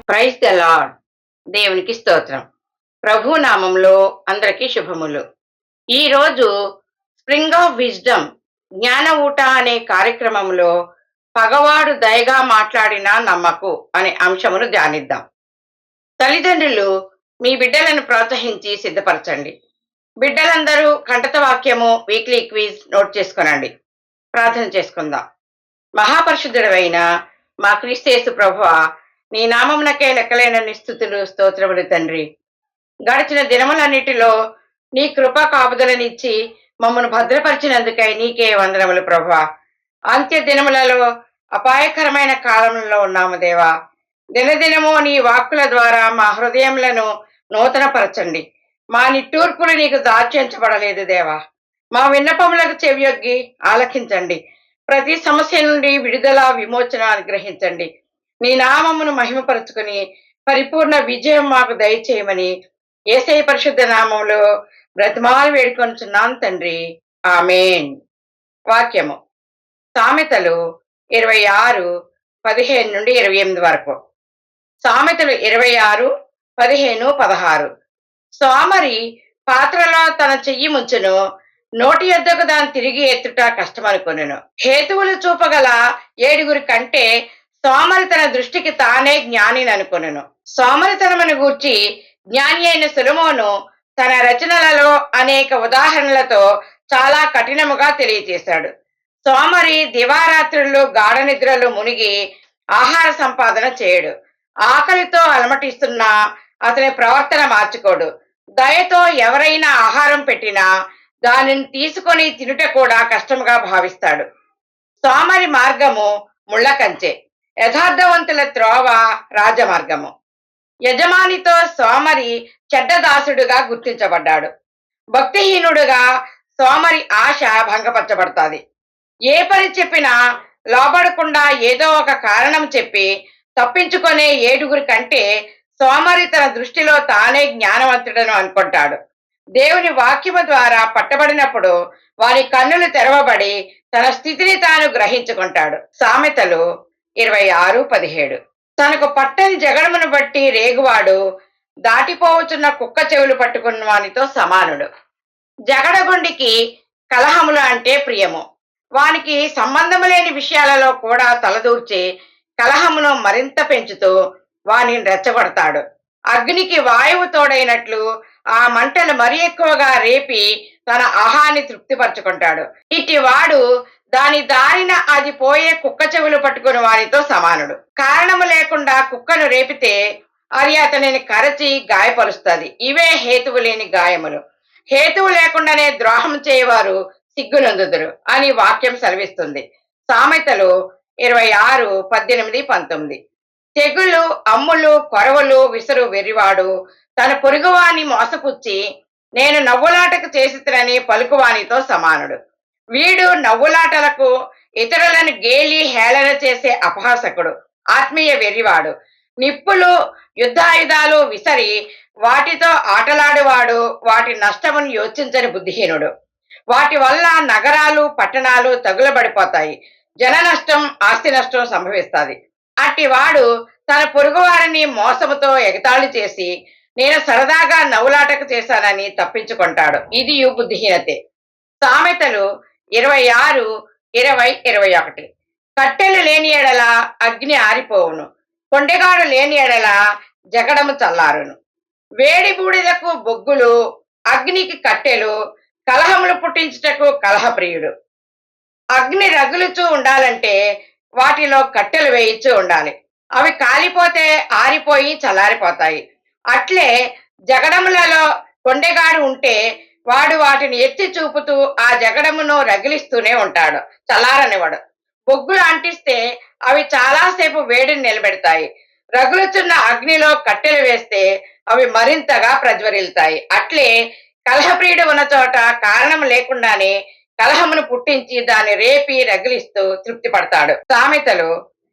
Praise the lord. దేవునికి స్తోత్రం. ప్రభు నామంలో అందరికీ శుభములు. ఈరోజు స్ప్రింగ్ ఆఫ్ విజ్డమ్ జ్ఞాన ఊట అనే కార్యక్రమంలో పగవాడు దయగా మాట్లాడినా నమ్మకు అనే అంశమును ధ్యానిద్దాం. తల్లిదండ్రులు మీ బిడ్డలను ప్రోత్సహించి సిద్ధపరచండి. బిడ్డలందరూ కంఠత వాక్యము వీక్లీ క్విజ్ నోట్ చేసుకొనండి. ప్రార్థన చేసుకుందాం. మహాపరిశుద్ధుడవైన మా క్రీస్తు ప్రభువా, నీ నామమునకే లెక్కలేనన్ని స్తుతులు స్తోత్రములు తండ్రి. గడిచిన దినములన్నిటిలో నీ కృప కాపుదలనిచ్చి మమ్మను భద్రపరిచినందుకై నీకే వందనములు ప్రభువా. అంత్య దినములలో అపాయకరమైన కాలంలో ఉన్నాము దేవా. దినదినము నీ వాక్కుల ద్వారా మా హృదయములను నూతనపరచండి. మా నిట్టూర్పులు నీకు దార్చించబడలేదు దేవా. మా విన్నపములకు చెవియొగ్గి ఆలకించండి. ప్రతి సమస్య నుండి విడుదల విమోచన అనుగ్రహించండి. నీ నామమును మహిమపరుచుకుని పరిపూర్ణ విజయం మాకు దయచేయమని యేసయ్య పరిశుద్ధ నామములో బ్రతిమాలు వేడుకొనుచున్నాను తండ్రి. ఆమేన్. వాక్యము సామెతలు 26:15-28 వరకు. సామెతలు 26:15-16. సోమరి పాత్రలో తన చెయ్యి ముంచును, నోటి యొద్దకు దాన్ని తిరిగి ఎత్తుట కష్టమనుకొనెను. హేతువులు చూపగల 7 కంటే సోమరి తన దృష్టికి తానే జ్ఞానిని అనుకొనెను. సోమరితనమును గూర్చి జ్ఞాని అయిన సొలొమోను తన రచనలలో అనేక ఉదాహరణలతో చాలా కఠినముగా తెలియజేశాడు. సోమరి దివారాత్రులు గాఢ నిద్రలో మునిగి ఆహార సంపాదన చేయడు. ఆకలితో అలమటిస్తున్న అతని ప్రవర్తన మార్చుకోడు. దయతో ఎవరైనా ఆహారం పెట్టినా దానిని తీసుకొని తినుట కూడా కష్టముగా భావిస్తాడు. సోమరి మార్గము ముళ్ళకంచె, యథార్థవంతుల త్రోవ రాజమార్గము. యజమానితో సోమరి చెడ్డదాసుడుగా గుర్తించబడ్డాడు. భక్తిహీనుడుగా సోమరి ఆశ భంగపరచబడతాది. ఏ పని చెప్పినా లోబడకుండా ఏదో ఒక కారణం చెప్పి తప్పించుకునే 7 కంటే సోమరి తన దృష్టిలో తానే జ్ఞానవంతుడను అనుకుంటాడు. దేవుని వాక్యము ద్వారా పట్టబడినప్పుడు వారి కన్నులు తెరవబడి తన స్థితిని తాను గ్రహించుకుంటాడు. సామెతలు 26:17. తనకు పట్టని జగడమును బట్టి రేగువాడు దాటిపోవచున్న కుక్క చెవులు పట్టుకున్న వానితో సమానుడు. జగడగుండికి కలహములు అంటే ప్రియము. వానికి సంబంధము లేని విషయాలలో కూడా తలదూర్చి కలహమును మరింత పెంచుతూ వానిని రెచ్చగొడతాడు. అగ్నికి వాయువు తోడైనట్లు ఆ మంటలు మరి ఎక్కువగా రేపి తన ఆహాన్ని తృప్తిపరచుకుంటాడు. ఇట్టి వాడు దాని దారిన అది పోయే కుక్క చెవులు పట్టుకుని వారితో సమానుడు. కారణము లేకుండా కుక్కను రేపితే అది అతనిని కరచి గాయపరుస్తుంది. ఇవే హేతువు లేని గాయములు. హేతువు లేకుండానే ద్రోహం చేయవారు సిగ్గునందుదురు అని వాక్యం సెలవిస్తుంది. సామెతలు 26:18-19. తెగులు, అమ్ములు, కొరవలు విసురు వెర్రివాడు తన పొరుగువాని మోసపుచ్చి నేను నవ్వులాటకు చేసితనని పలుకువానితో సమానుడు. వీడు నవ్వులాటలకు ఇతరులను గేలి హేళన చేసే అపహాసకుడు, ఆత్మీయ వెర్రివాడు. నిప్పులు, యుద్ధాయుధాలు విసరి వాటితో ఆటలాడువాడు వాటి నష్టమును యోచించని బుద్ధిహీనుడు. వాటి వల్ల నగరాలు, పట్టణాలు తగులబడిపోతాయి. జన నష్టం, ఆస్తి నష్టం సంభవిస్తుంది. అట్టి వాడు తన పొరుగువారిని మోసముతో ఎగతాళి చేసి నేను సరదాగా నవ్వులాటకు చేశానని తప్పించుకుంటాడు. ఇది బుద్ధిహీనతే. సామెతలు 26:20-21. కట్టెలు లేని ఎడల అగ్ని ఆరిపోవును, కొండెగాడు లేని ఎడల జగడము చల్లారును. వేడి బూడిదకు బొగ్గులు, అగ్నికి కట్టెలు, కలహములు పుట్టించుటకు కలహప్రియుడు. అగ్ని రగులుచూ ఉండాలంటే వాటిలో కట్టెలు వేయిచూ ఉండాలి. అవి కాలిపోతే ఆరిపోయి చల్లారిపోతాయి. అట్లే జగడములలో కొండెగాడు ఉంటే వాడు వాటిని ఎత్తి చూపుతూ ఆ జగడమును రగిలిస్తూనే ఉంటాడు, చల్లారనివాడు. బొగ్గులు అంటిస్తే అవి చాలాసేపు వేడిని నిలబెడతాయి. రగులుచున్న అగ్నిలో కట్టెలు వేస్తే అవి మరింతగా ప్రజ్వరిల్తాయి. అట్లే కలహప్రియుడు ఉన్న చోట కారణం లేకుండానే కలహమును పుట్టించి దాన్ని రేపి రగిలిస్తూ తృప్తి పడతాడు. సామెతలు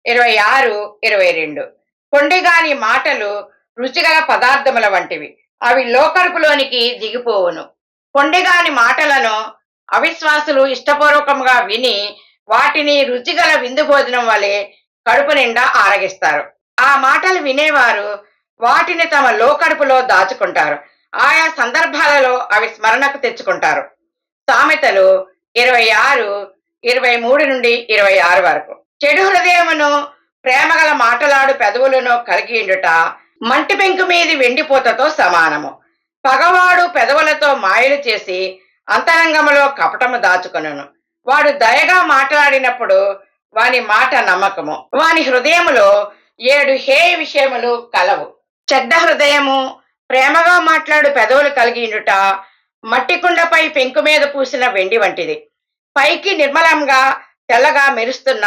26:22. కొండెగాని మాటలు రుచిగల పదార్థముల వంటివి, అవి లోకరుపులోనికి దిగిపోవును. కొండెగాని మాటలను అవిశ్వాసులు ఇష్టపూర్వకంగా విని వాటిని రుచిగల విందు భోజనం వలె కడుపు నిండా ఆరగిస్తారు. ఆ మాటలు వినేవారు వాటిని తమ లోకడుపులో దాచుకుంటారు. ఆయా సందర్భాలలో అవి స్మరణకు తెచ్చుకుంటారు. సామెతలు 26, 23 నుండి 26 వరకు. చెడు హృదయమును ప్రేమగల మాటలాడు పెదవులను కలిగియుండుట మంటి పెంకు మీది వెండిపోతతో సమానము. పగవాడు పెదవులతో మాయలు చేసి అంతరంగములో కపటము దాచుకొనును. వాడు దయగా మాట్లాడినప్పుడు వాని మాట నమ్మకము. వాని హృదయములో 7 హేయ విషయములు కలవు. చెడ్డ హృదయము ప్రేమగా మాట్లాడు పెదవులు కలిగియుండుట మట్టి కుండపై పెంకు మీద పూసిన వెండి వంటిది. పైకి నిర్మలంగా తెల్లగా మెరుస్తున్న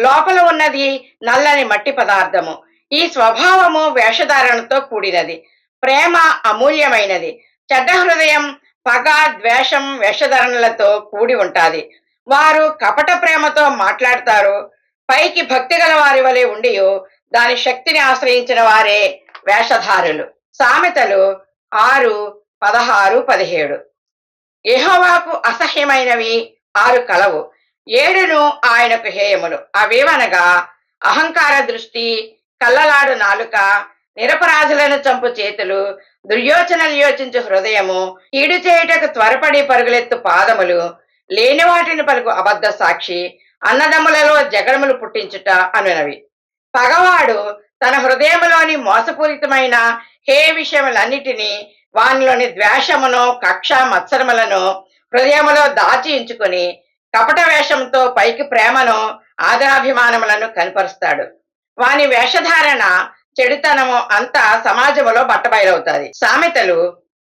లోపల ఉన్నది నల్లని మట్టి పదార్థము. ఈ స్వభావము వేషధారణతో కూడినది. ప్రేమ అమూల్యమైనది. చెడ్డ హృదయం పగ, ద్వేషం, వేషధారణలతో కూడి ఉంటాది. వారు కపట ప్రేమతో మాట్లాడతారు. పైకి భక్తి గల వారి వలె ఉండి దాని శక్తిని ఆశ్రయించిన వారే వేషధారులు. సామెతలు 6, 16, 17. యెహోవాకు అసహ్యమైనవి 6 కలవు, 7 ఆయనకు హేయములు. అవేవనగా అహంకార దృష్టి, కల్లలాడు నాలుక, నిరపరాధులను చంపు చేతులు, దుర్యోచనలు యోచించు హృదయము, కీడు చేయుటకు త్వరపడి పరుగులెత్తు పాదములు, లేని వాటిని పలుకు అబద్ధ సాక్షి, అన్నదమ్ములలో జగడములు పుట్టించుట అనునవి. పగవాడు తన హృదయములోని మోసపూరితమైన హే విషయములన్నిటినీ, వానిలోని ద్వేషమును, కక్ష, మత్సరములను హృదయములో దాచి ఉంచుకొని కపట వేషంతో పైకి ప్రేమను, ఆదరాభిమానములను కనపరుస్తాడు. వాని వేషధారణ, చెడుతనము అంతా సమాజములో బట్టబయలవుతాది. సామెతలు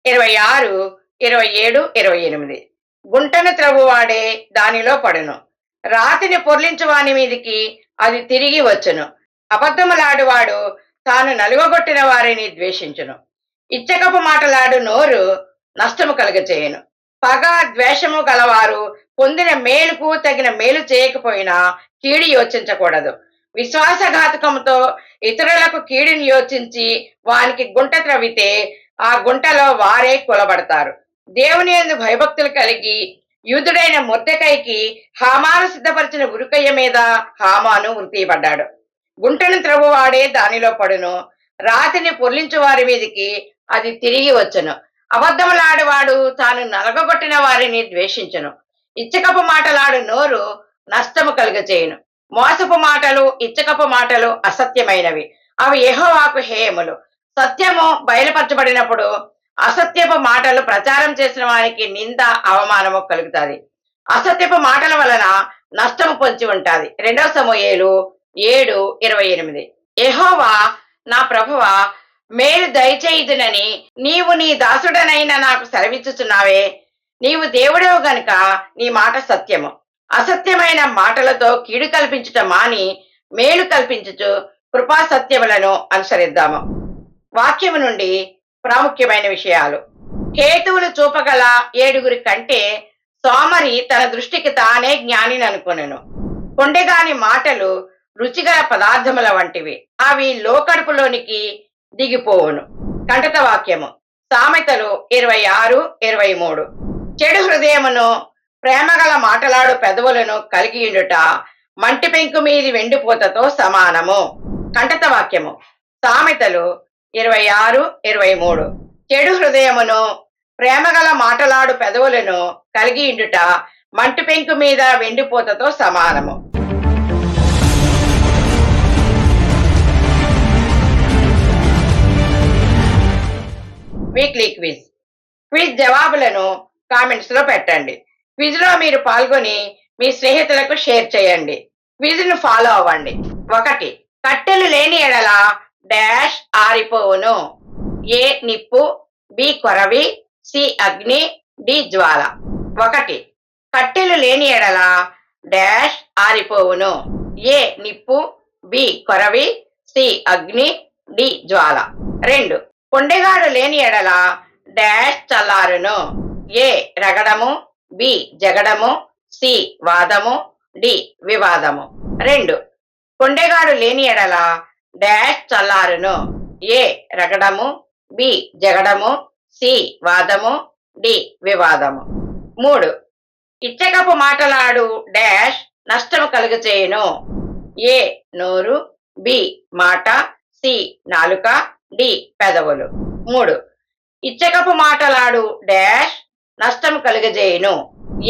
26, 27, 28. గుంటను త్రవ్వువాడే దానిలో పడును, రాతిని పొర్లించు వాని మీదికి అది తిరిగి వచ్చును. అబద్ధములాడువాడు తాను నలుగగొట్టిన వారిని ద్వేషించును. ఇచ్చకపు మాటలాడు నోరు నష్టము కలుగచేయును. పగ, ద్వేషము గలవారు పొందిన మేలుకు తగిన మేలు చేయకపోయినా కీడు యోచించకూడదు. విశ్వాసఘాతకంతో ఇతరులకు కీడుని యోచించి వానికి గుంట త్రవ్వితే ఆ గుంటలో వారే కూలబడతారు. దేవుని యందు భయభక్తులు కలిగి యూదుడైన మొర్దెకైకి హామాను సిద్ధపరిచిన ఉరుకయ్య మీద హామాను ఉరితీయబడ్డాడు. గుంటను త్రవ్వువాడే దానిలో పడును, రాతిని పొర్లించు వారి మీదికి అది తిరిగి వచ్చును. అబద్ధములాడువాడు తాను నలగగొట్టిన వారిని ద్వేషించును. ఇచ్చకపు మాటలాడు నోరు నష్టము కలుగచేయును. మోసపు మాటలు, ఇచ్చకపు మాటలు అసత్యమైనవి, అవి యెహోవాకు హేయములు. సత్యము బయలుపరచబడినప్పుడు అసత్యపు మాటలు ప్రచారం చేసిన వారికి నింద, అవమానము కలుగుతాది. అసత్యపు మాటల వలన నష్టము పొంచి ఉంటాది. 2 సమూయేలు 7:28. యెహోవా నా ప్రభువా, మేలు దయచేయుదునని నీవు నీ దాసుడనైన నాకు సెలవిచ్చుచున్నావే. నీవు దేవుడవు గనుక నీ మాట సత్యము. అసత్యమైన మాటలతో కీడు కల్పించుట మాని మేలు కల్పించుచు కృపా సత్యములను అనుసరిద్దాము. వాక్యము నుండి ప్రాముఖ్యమైన విషయాలు. హేతువులు చూపగల 7 కంటే సోమరి తన దృష్టికి తానే జ్ఞానిని అనుకొనెను. కొండెగాని మాటలు రుచిగల పదార్థముల వంటివి, అవి లోకడుపులోనికి దిగిపోవును. కంటత వాక్యము. సామెతలు 26, 23. చెడు హృదయమును ప్రేమగల మాటలాడు పెదవులను కలిగియుండుట మంటి పెంకు మీది వెండిపోతతో సమానము. కంటత వాక్యము. సామెతలు 26, 23. చెడు హృదయమును ప్రేమగల మాటలాడు పెదవులను కలిగియుండుట మంటి పెంకు మీద వెండిపోతతో సమానము. Weekly quiz. క్విజ్ జవాబులను కామెంట్స్ లో పెట్టండి. క్విజ్ లో మీరు పాల్గొని మీ స్నేహితులకు షేర్ చేయండి. క్విజ్ ను ఫాలో అవ్వండి. 1. కట్టెలు లేని ఎడల డాష్ ఆరిపోవును. ఏ నిప్పు, బి కొరవి, సి అగ్ని, డి జ్వాల. 1. కట్టెలు లేని ఎడల డాష్ ఆరిపోవును. ఏ నిప్పు, బి కొరవి, సి అగ్ని, డి జ్వాల. 2. కొండెగాడు లేని ఎడల డాష్ చల్లారును. ఏ రగడము, బి జగడము, సి వాదము, డి వివాదము. 2. కొండెగాడు లేని ఎడల డాష్ చల్లారును. ఏ రగడము, బి జగడము, సి వాదము, డి వివాదము. 3. ఇచ్చకపు మాటలాడు డాష్ నష్టము కలుగచేయును. ఏ నోరు, బి మాట, సి నాలుక, డి పెదవులు. 3. ఇచ్చకపు మాటలాడు డాష్ నష్టం కలుగజేయును.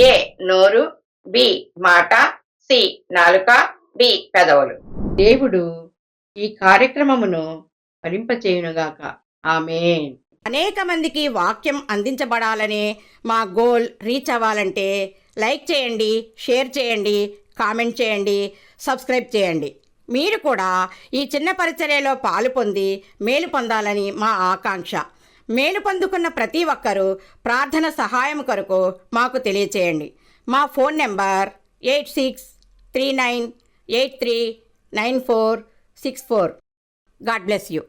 ఏ నోరు, బి మాట, సి నాలుక, డి పెదవులు. దేవుడు ఈ కార్యక్రమమును ఫలింపచేయునుగాక. ఆమేన్. అనేక మందికి వాక్యం అందించబడాలనే మా గోల్ రీచ్ అవ్వాలంటే లైక్ చేయండి, షేర్ చేయండి, కామెంట్ చేయండి, సబ్స్క్రైబ్ చేయండి. మీరు కూడా ఈ చిన్న పరిచర్యలో పాలు పొంది మేలు పొందాలని మా ఆకాంక్ష. మేలు పొందుకున్న ప్రతి ఒక్కరూ ప్రార్థన సహాయం కొరకు మాకు తెలియచేయండి. మా phone number 8639839464. God bless you.